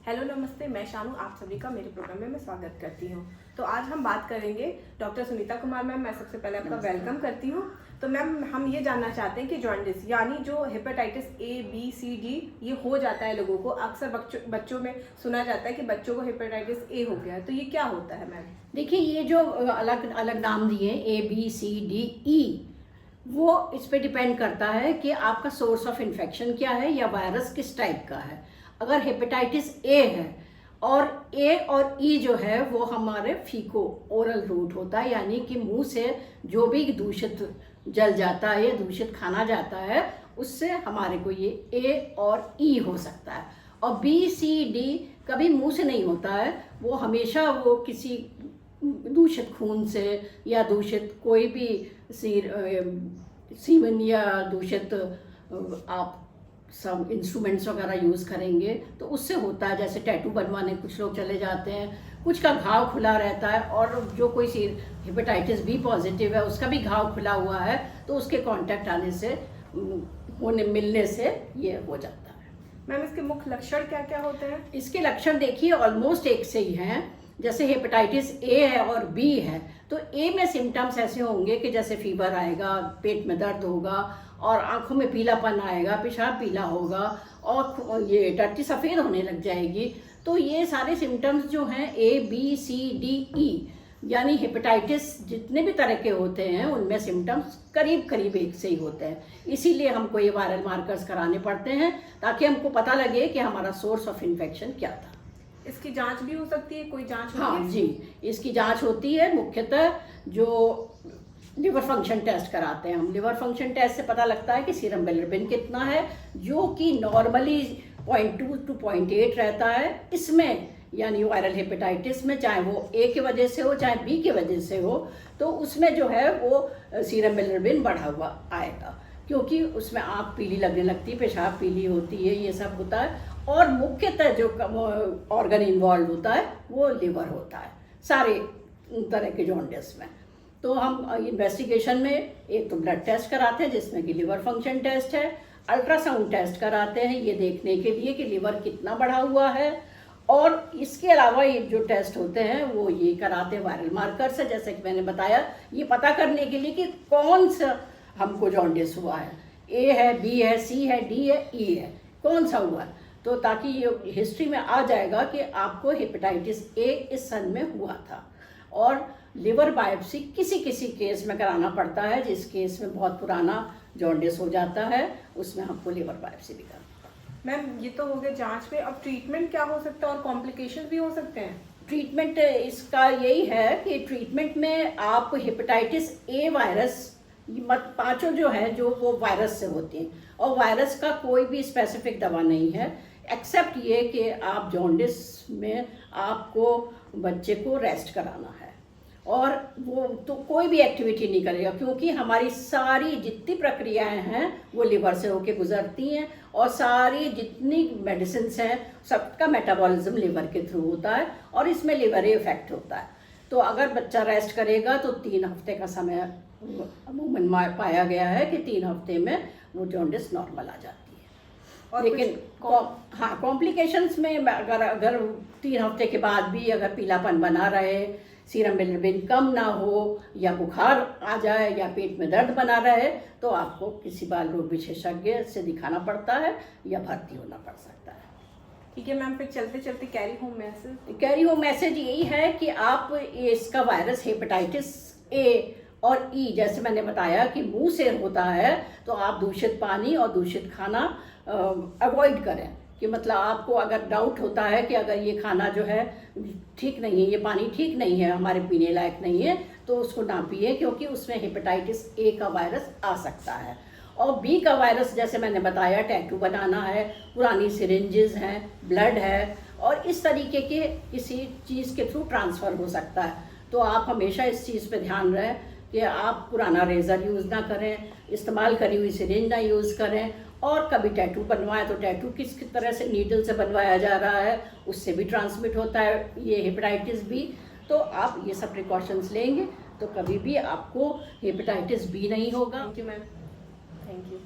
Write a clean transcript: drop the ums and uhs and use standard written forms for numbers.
Hello नमस्ते, मैं शानू आप सभी का मेरे प्रोग्राम में मैं स्वागत करती हूँ। तो आज हम बात करेंगे डॉक्टर सुनीता कुमार मैम। मैं सबसे पहले आपका वेलकम करती हूँ। तो मैम हम ये जानना चाहते हैं कि जॉन्डिस यानी जो hepatitis A B C D ये हो जाता है लोगों को, अक्सर बच्चों में सुना जाता है कि बच्चों को हेपेटाइटिस ए हो गया है, तो ये क्या होता है मैम? देखिए, ये जो अलग अलग नाम दिए ABCDE, वो इस पे डिपेंड करता है कि आपका सोर्स ऑफ इन्फेक्शन क्या है या वायरस किस टाइप का है। अगर हेपेटाइटिस ए है और ए और ई जो है वो हमारे फीको ओरल रूट होता है, यानी कि मुंह से जो भी दूषित जल जाता है या दूषित खाना जाता है उससे हमारे को ये ए और ई हो सकता है। और BCD कभी मुंह से नहीं होता है, वो हमेशा वो किसी दूषित खून से या दूषित कोई भी सीमन या दूषित आप सब इंस्ट्रूमेंट्स वगैरह यूज़ करेंगे तो उससे होता है। जैसे टैटू बनवाने कुछ लोग चले जाते हैं, कुछ का घाव खुला रहता है, और जो कोई हेपेटाइटिस बी पॉजिटिव है उसका भी घाव खुला हुआ है तो उसके कांटेक्ट आने से मिलने से ये हो जाता है। मैम इसके मुख्य लक्षण क्या क्या होते हैं? इसके लक्षण देखिए ऑलमोस्ट एक से ही हैं। जैसे हेपेटाइटिस ए है और बी है, तो ए में सिम्टम्स ऐसे होंगे कि जैसे फीवर आएगा, पेट में दर्द होगा और आंखों में पीलापन आएगा, पेशाब पीला होगा और ये टट्टी सफ़ेद होने लग जाएगी। तो ये सारे सिम्टम्स जो हैं ABCDE यानी हेपेटाइटिस जितने भी तरह के होते हैं उनमें सिम्टम्स करीब करीब एक से ही होते हैं। इसीलिए हमको ये वायरल मार्कर्स कराने पड़ते हैं ताकि हमको पता लगे कि हमारा सोर्स ऑफ इन्फेक्शन क्या था। इसकी जांच भी हो सकती है? कोई जांच होती है? हाँ जी, इसकी जांच होती है। मुख्यतः जो लिवर फंक्शन टेस्ट कराते हैं हम, लिवर फंक्शन टेस्ट से पता लगता है कि सीरम बिलिरुबिन कितना है, जो कि नॉर्मली 0.2 to 0.8 रहता है। इसमें यानी वायरल हेपेटाइटिस में चाहे वो ए की वजह से हो चाहे बी की वजह से हो, तो उसमें जो है वो सीरम बिलिरुबिन बढ़ा हुआ आएगा, क्योंकि उसमें आँख पीली लगने लगती है, पेशाब पीली होती है, ये सब होता है। और मुख्यतः जो ऑर्गन इन्वॉल्व होता है वो लिवर होता है सारे तरह के जॉन्डिस में। तो हम इन्वेस्टिगेशन में एक तो ब्लड टेस्ट कराते हैं जिसमें कि लिवर फंक्शन टेस्ट है, अल्ट्रासाउंड टेस्ट कराते हैं ये देखने के लिए कि लिवर कितना बढ़ा हुआ है, और इसके अलावा ये जो टेस्ट होते हैं वो ये कराते हैं वायरल मार्कर से, जैसे कि मैंने बताया, ये पता करने के लिए कि कौन सा हमको जॉन्डिस हुआ है, ए है, बी है, सी है, डी है, ई है, कौन सा हुआ है, तो ताकि ये हिस्ट्री में आ जाएगा कि आपको हेपेटाइटिस ए इस सन में हुआ था। और लिवर बायोप्सी किसी किसी केस में कराना पड़ता है, जिस केस में बहुत पुराना जॉन्डिस हो जाता है उसमें हमको लिवर बायोप्सी भी करना। मैम ये तो हो गया जांच में, अब ट्रीटमेंट क्या हो सकता है और कॉम्प्लिकेशन भी हो सकते हैं? ट्रीटमेंट इसका यही है कि ट्रीटमेंट में आप हेपेटाइटिस ए वायरस पांचों जो है जो वो वायरस से होती हैं, और वायरस का कोई भी स्पेसिफिक दवा नहीं है एक्सेप्ट ये कि आप जॉन्डिस में आपको बच्चे को रेस्ट कराना है, और वो तो कोई भी एक्टिविटी नहीं करेगा, क्योंकि हमारी सारी जितनी प्रक्रियाएं हैं वो लिवर से होके गुजरती हैं, और सारी जितनी मेडिसिन हैं सबका मेटाबॉलिज्म लिवर के थ्रू होता है, और इसमें लिवर इफेक्ट होता है। तो अगर बच्चा रेस्ट करेगा तो 3 हफ्ते का समय अमूमन पाया गया है कि 3 हफ्ते में वो जॉन्डिस नॉर्मल आ जाती है। और लेकिन हाँ, कॉम्प्लिकेशंस में अगर 3 हफ्ते के बाद भी अगर पीलापन बना रहे, सीरम बिलिरुबिन कम ना हो, या बुखार आ जाए, या पेट में दर्द बना रहे, तो आपको किसी बाल रोग विशेषज्ञ से दिखाना पड़ता है या भर्ती होना पड़ सकता है। ठीक है मैम, फिर चलते चलते carry home message. Carry home message यही है कि आप इसका वायरस हेपेटाइटिस ए और ई जैसे मैंने बताया कि मुंह से होता है, तो आप दूषित पानी और दूषित खाना अवॉइड करें। कि मतलब आपको अगर डाउट होता है कि अगर ये खाना जो है ठीक नहीं है, ये पानी ठीक नहीं है, हमारे पीने लायक नहीं है, तो उसको ना पिए, क्योंकि उसमें हेपेटाइटिस ए का वायरस आ सकता है। और बी का वायरस जैसे मैंने बताया, टैटू बनाना है, पुरानी सिरिंजेस हैं, ब्लड है, और इस तरीके के किसी चीज़ के थ्रू ट्रांसफ़र हो सकता है। तो आप हमेशा इस चीज़ पे ध्यान रहे कि आप पुराना रेज़र यूज़ ना करें, इस्तेमाल करी हुई सिरिंज ना यूज़ करें, और कभी टैटू बनवाएं तो टैटू किस तरह से नीडल से बनवाया जा रहा है, उससे भी ट्रांसमिट होता है ये हेपेटाइटिस बी। तो आप ये सब प्रिकॉशंस लेंगे तो कभी भी आपको हेपेटाइटिस बी नहीं होगा। Thank you ma'am, thank you.